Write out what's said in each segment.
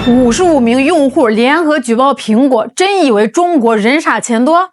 55名用户联合举报苹果，真以为中国人傻钱多？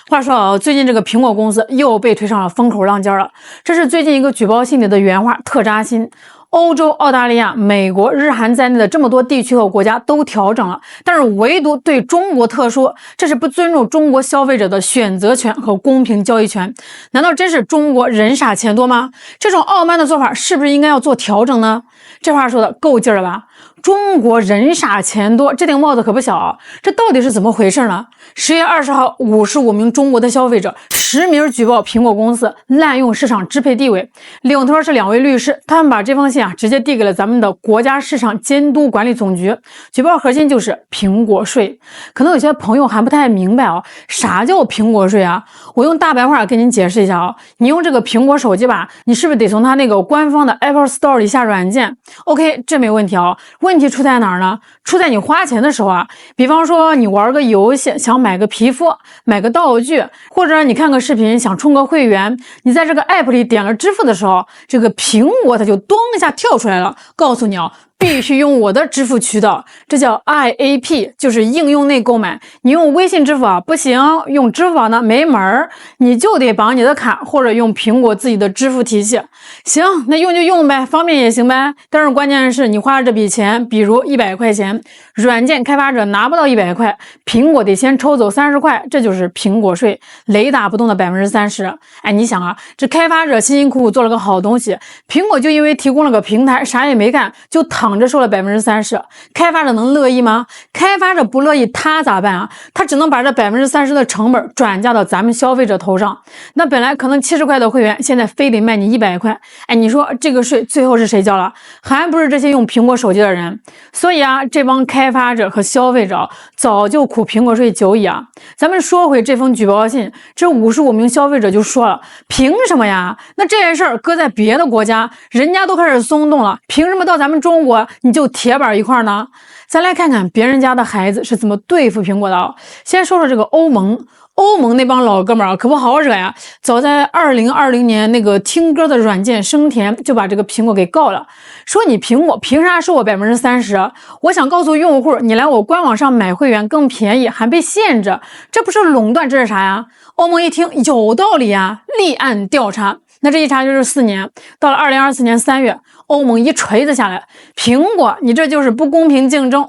话说啊，最近这个苹果公司又被推上了风口浪尖了。这是最近一个举报信里的原话，特扎心。欧洲、澳大利亚、美国、日韩在内的这么多地区和国家都调整了，但是唯独对中国特殊，这是不尊重中国消费者的选择权和公平交易权。难道真是中国人傻钱多吗？这种傲慢的做法是不是应该要做调整呢？这话说的够劲儿了吧？中国人傻钱多，这顶帽子可不小啊！这到底是怎么回事呢？10月20号，55名中国的消费者实名举报苹果公司滥用市场支配地位，领头是2位律师，他们把这封信直接递给了咱们的国家市场监督管理总局。举报核心就是苹果税。可能有些朋友还不太明白啊，啥叫苹果税啊？我用大白话给您解释一下啊。你用这个苹果手机吧，你是不是得从它那个官方的 Apple Store 里下软件 ？OK， 这没问题啊。问题出在哪儿呢？出在你花钱的时候啊。比方说你玩个游戏想买个皮肤、买个道具，或者你看个视频想充个会员，你在这个 app 里点了支付的时候，这个苹果它就咚一下跳出来了，告诉你啊，必须用我的支付渠道，这叫 IAP， 就是应用内购买。你用微信支付不行，用支付宝呢没门儿，你就得绑你的卡或者用苹果自己的支付体系。行，那用就用呗，方便也行呗。但是关键是你花了这笔钱，比如100块钱，软件开发者拿不到100块，苹果得先抽走30块，这就是苹果税，雷打不动的30%。哎，你想啊，这开发者辛辛苦苦做了个好东西，苹果就因为提供了个平台，啥也没干，就躺着收了30%，开发者能乐意吗？开发者不乐意，他咋办啊？他只能把这30%的成本转嫁到咱们消费者头上。那本来可能70块的会员，现在非得卖你100块。哎，你说这个税最后是谁交了？还不是这些用苹果手机的人。所以啊，这帮开发者和消费者早就苦苹果税久矣啊。咱们说回这封举报信，这55名消费者就说了，凭什么呀？那这件事儿搁在别的国家，人家都开始松动了，凭什么到咱们中国你就铁板一块呢？咱来看看别人家的孩子是怎么对付苹果的啊。先说说这个欧盟那帮老哥们儿可不好惹呀！早在2020年，那个听歌的软件生田就把这个苹果给告了，说你苹果凭啥收我30%？我想告诉用户，你来我官网上买会员更便宜，还被限制，这不是垄断，这是啥呀？欧盟一听有道理呀，立案调查。那这一查就是4年，到了2024年3月，欧盟一锤子下来，苹果你这就是不公平竞争，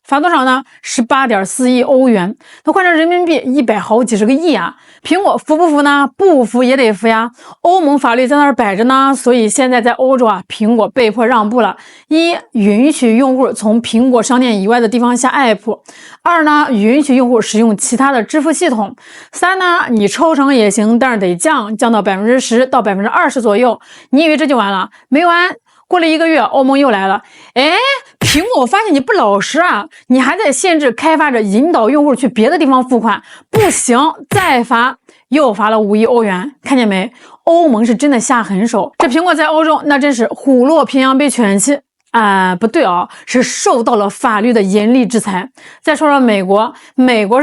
罚多少呢？18.4亿欧元，那换成人民币100好几十个亿啊！苹果服不服呢？不服也得服呀！欧盟法律在那儿摆着呢，所以现在在欧洲苹果被迫让步了：一，允许用户从苹果商店以外的地方下 app； 二呢，允许用户使用其他的支付系统；三呢，你抽成也行，但是得降到10%到20%左右。你以为这就完了？没完！过了1个月，欧盟又来了，苹果，我发现你不老实啊！你还在限制开发者引导用户去别的地方付款，不行，再罚，又罚了5亿欧元。看见没？欧盟是真的下狠手。这苹果在欧洲那真是虎落平阳被犬欺。不对啊，是受到了法律的严厉制裁。再说说美国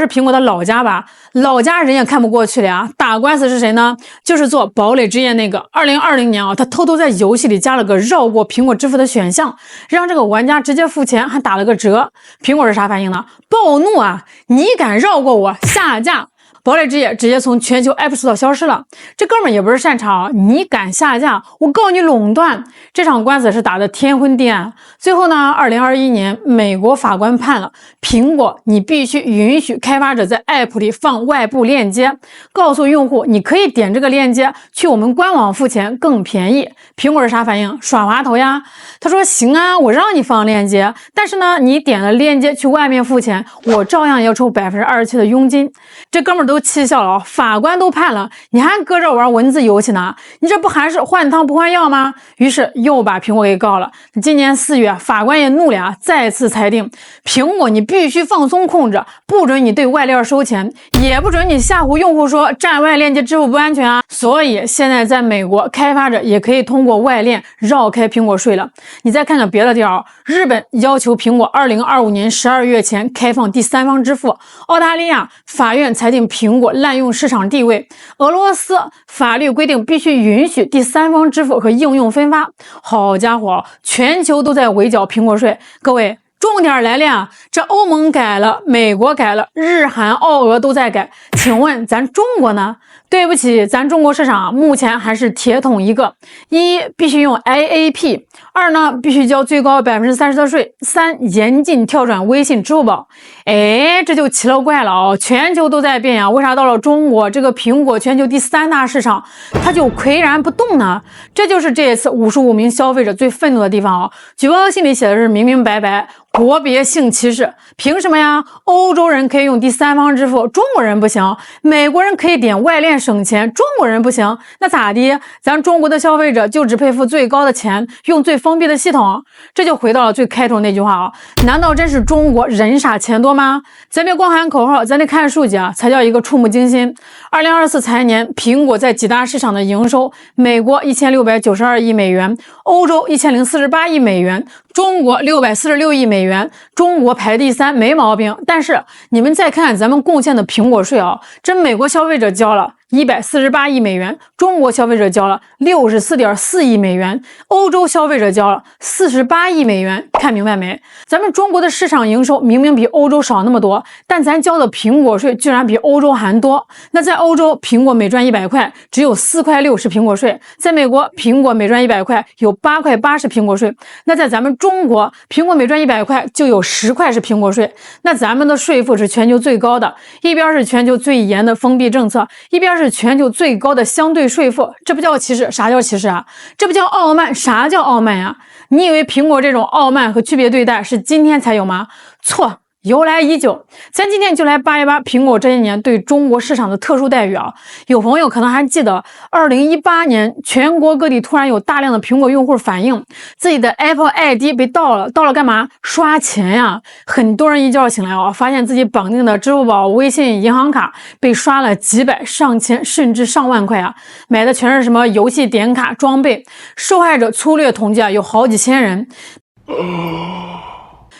是苹果的老家吧？老家人也看不过去了呀。打官司是谁呢？就是做堡垒之夜那个。2020年他偷偷在游戏里加了个绕过苹果支付的选项，让这个玩家直接付钱，还打了个折。苹果是啥反应呢？暴怒啊！你敢绕过我，下架！堡垒之夜直接从全球 App Store 消失了。这哥们儿也不是善茬你敢下架，我告你垄断。这场官司是打得天昏地暗。最后呢，2021年美国法官判了，苹果你必须允许开发者在 App 里放外部链接，告诉用户你可以点这个链接去我们官网付钱更便宜。苹果是啥反应？耍滑头呀！他说行啊，我让你放链接，但是呢，你点了链接去外面付钱，我照样要抽27%的佣金。这哥们儿都气笑了法官都判了，你还搁这玩文字游戏呢？你这不还是换汤不换药吗？于是又把苹果给告了。今年4月，法官也怒了再次裁定，苹果你必须放松控制，不准你对外链收钱，也不准你吓唬用户说站外链接支付不安全啊。所以现在在美国，开发者也可以通过外链绕开苹果税了。你再看看别的地儿，日本要求苹果2025年12月前开放第三方支付，澳大利亚法院裁定苹果滥用市场地位，俄罗斯法律规定必须允许第三方支付和应用分发。好家伙，全球都在围剿苹果税，各位重点来了，这欧盟改了，美国改了，日韩澳俄都在改，请问咱中国呢？对不起，咱中国市场目前还是铁桶一个：一必须用 IAP， 二呢必须交最高30%的税，三严禁跳转微信、支付宝。哎，这就奇了怪了哦，全球都在变呀，为啥到了中国这个苹果全球第3大市场，它就岿然不动呢？这就是这一次55名消费者最愤怒的地方啊！举报信里写的是明明白白。国别性歧视，凭什么呀？欧洲人可以用第三方支付，中国人不行；美国人可以点外链省钱，中国人不行。那咋的？咱中国的消费者就只配付最高的钱，用最封闭的系统？这就回到了最开头那句话啊！难道真是中国人傻钱多吗？咱别光喊口号，咱得看数据啊，才叫一个触目惊心。2024财年，苹果在几大市场的营收：美国1692亿美元，欧洲1048亿美元。中国646亿美元，中国排第3没毛病。但是你们再看咱们贡献的苹果税啊，这美国消费者交了148亿美元，中国消费者交了64.4亿美元，欧洲消费者交了48亿美元。看明白没？咱们中国的市场营收明明比欧洲少那么多，但咱交的苹果税居然比欧洲还多。那在欧洲，苹果每赚100块只有4块6是苹果税；在美国，苹果每赚100块有8块8是苹果税。那在咱们中国，苹果每赚100块就有10块是苹果税。那咱们的税负是全球最高的，一边是全球最严的封闭政策，一边是全球最高的相对税负。这不叫歧视，啥叫歧视啊？这不叫傲慢，啥叫傲慢呀？你以为苹果这种傲慢和区别对待是今天才有吗？错，由来已久。咱今天就来扒一扒苹果这些年对中国市场的特殊待遇啊。有朋友可能还记得2018年全国各地突然有大量的苹果用户反映自己的 Apple ID 被盗了干嘛？刷钱呀。很多人一觉醒来啊，发现自己绑定的支付宝、微信、银行卡被刷了几百、上千甚至上万块啊，买的全是什么游戏点卡、装备。受害者粗略统计啊，有好几千人。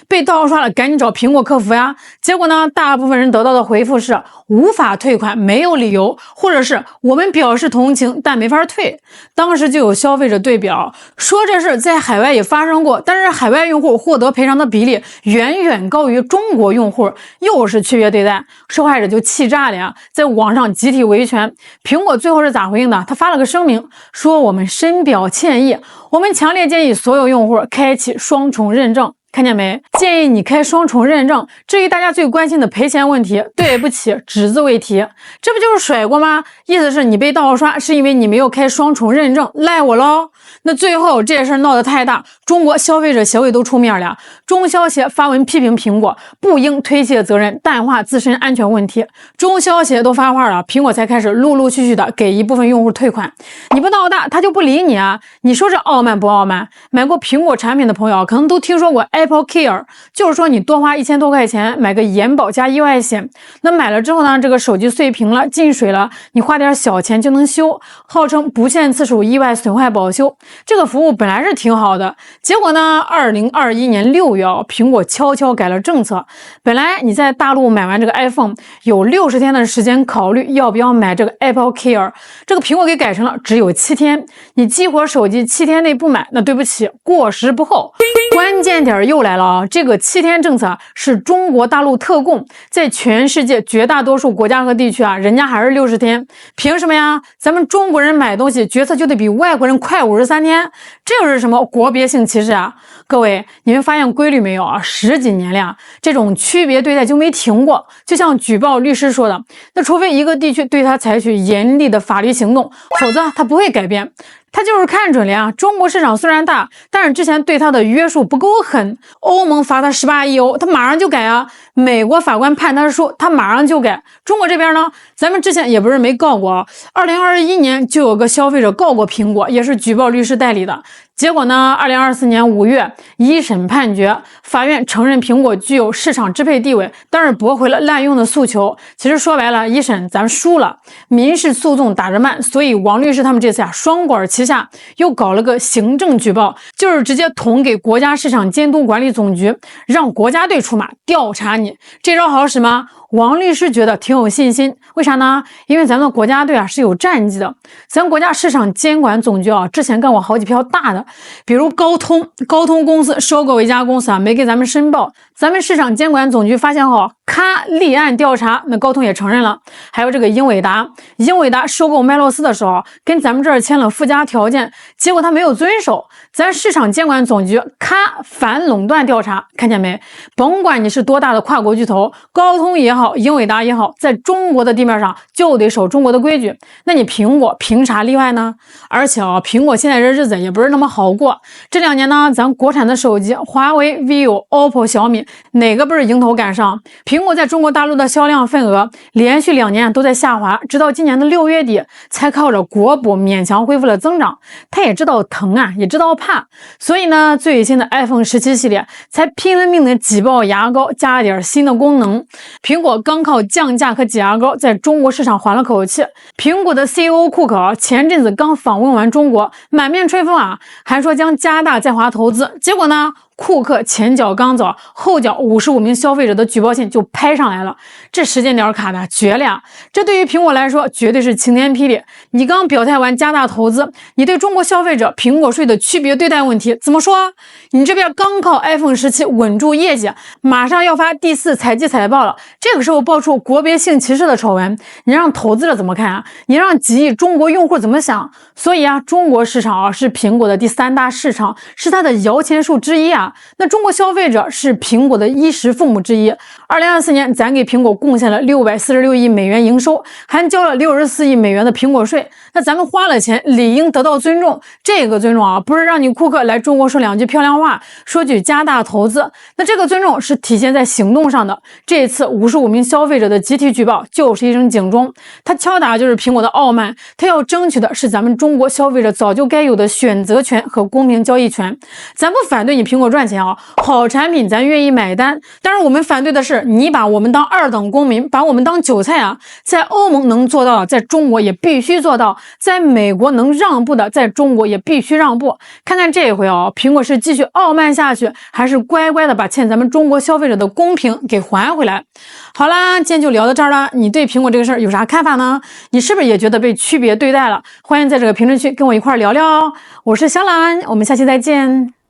被盗刷了，赶紧找苹果客服呀。结果呢，大部分人得到的回复是无法退款，没有理由，或者是我们表示同情，但没法退。当时就有消费者对表说，这事在海外也发生过，但是海外用户获得赔偿的比例远远高于中国用户，又是区别对待。受害者就气炸了呀，在网上集体维权。苹果最后是咋回应的？他发了个声明，说我们深表歉意，我们强烈建议所有用户开启双重认证。看见没？建议你开双重认证。至于大家最关心的赔钱问题，对不起，只字未提。这不就是甩锅吗？意思是你被盗刷是因为你没有开双重认证，赖我喽。那最后这事闹得太大，中国消费者协会都出面了，中消协发文批评苹果不应推卸责任，淡化自身安全问题。中消协都发话了，苹果才开始陆陆续续的给一部分用户退款。你不闹大，他就不理你啊！你说这傲慢不傲慢？买过苹果产品的朋友可能都听说过 Apple Care， 就是说你多花1000多块钱买个延保加意外险，那买了之后呢，这个手机碎屏了、进水了，你花点小钱就能修，号称不限次数意外损坏保修。这个服务本来是挺好的，结果呢，2021年6月，苹果悄悄改了政策。本来你在大陆买完这个 iPhone， 有60天的时间考虑要不要买这个 Apple Care， 这个苹果给改成了只有7天。你激活手机7天内不买，那对不起，过时不候。关键点又来了啊！这个7天政策是中国大陆特供，在全世界绝大多数国家和地区啊，人家还是60天。凭什么呀？咱们中国人买东西决策就得比外国人快53天，这又是什么国别性歧视啊？各位，你们发现规律没有啊？10几年了，这种区别对待就没停过。就像举报律师说的，那除非一个地区对他采取严厉的法律行动，否则他不会改变。他就是看准了呀，中国市场虽然大，但是之前对他的约束不够狠。欧盟罚他18亿欧，他马上就改啊。美国法官判他输，他马上就改。中国这边呢，咱们之前也不是没告过啊。2021年就有个消费者告过苹果，也是举报律师代理的。结果呢，2024年5月一审判决，法院承认苹果具有市场支配地位，但是驳回了滥用的诉求。其实说白了，一审咱输了，民事诉讼打着慢，所以王律师他们这次双管齐下，又搞了个行政举报，就是直接捅给国家市场监督管理总局，让国家队出马调查你。这招好使吗？王律师觉得挺有信心，为啥呢？因为咱们的国家队啊是有战绩的，咱国家市场监管总局啊之前干过好几票大的，比如高通公司收购一家公司啊没给咱们申报，咱们市场监管总局发现后，咔立案调查，那高通也承认了。还有这个英伟达收购麦洛斯的时候，跟咱们这儿签了附加条件，结果他没有遵守，咱市场监管总局咔反垄断调查，看见没？甭管你是多大的跨国巨头，高通也好，英伟达也好，在中国的地面上就得守中国的规矩。那你苹果凭啥例外呢？而且啊，苹果现在这日子也不是那么好过。这2年呢，咱国产的手机，华为、vivo、OPPO、小米，哪个不是迎头赶上？苹果在中国大陆的销量份额连续2年都在下滑，直到今年的6月底，才靠着国补勉强恢复了增长。他也知道疼啊，也知道怕，所以呢，最新的 iPhone 17系列才拼了命的挤爆牙膏，加了点新的功能。苹果刚靠降价和挤牙膏在中国市场缓了口气。苹果的 CEO 库克前阵子刚访问完中国，满面吹风啊，还说将加大在华投资。结果呢，库克前脚刚走，后脚55名消费者的举报信就拍上来了，这时间点卡的绝了呀！这对于苹果来说绝对是晴天霹雳。你刚表态完加大投资，你对中国消费者苹果税的区别对待问题怎么说？你这边刚靠 iPhone 17稳住业绩，马上要发第4财季财报了，这个时候爆出国别性歧视的丑闻，你让投资者怎么看啊？你让几亿中国用户怎么想？所以啊，中国市场啊是苹果的第3大市场，是它的摇钱树之一啊。那中国消费者是苹果的衣食父母之一。2024年，咱给苹果贡献了646亿美元营收，还交了64亿美元的苹果税。那咱们花了钱，理应得到尊重。这个尊重啊，不是让你库克来中国说2句漂亮话，说句加大投资。那这个尊重是体现在行动上的。这次55名消费者的集体举报就是一声警钟，他敲打就是苹果的傲慢，他要争取的是咱们中国消费者早就该有的选择权和公平交易权。咱不反对你苹果赚钱啊，好产品咱愿意买单。当然我们反对的是你把我们当2等公民，把我们当韭菜啊。在欧盟能做到的，在中国也必须做到；在美国能让步的，在中国也必须让步。看看这一回啊，苹果是继续傲慢下去，还是乖乖的把欠咱们中国消费者的公平给还回来？好啦，今天就聊到这儿了。你对苹果这个事儿有啥看法呢？你是不是也觉得被区别对待了？欢迎在这个评论区跟我一块聊聊哦。我是小兰，我们下期再见。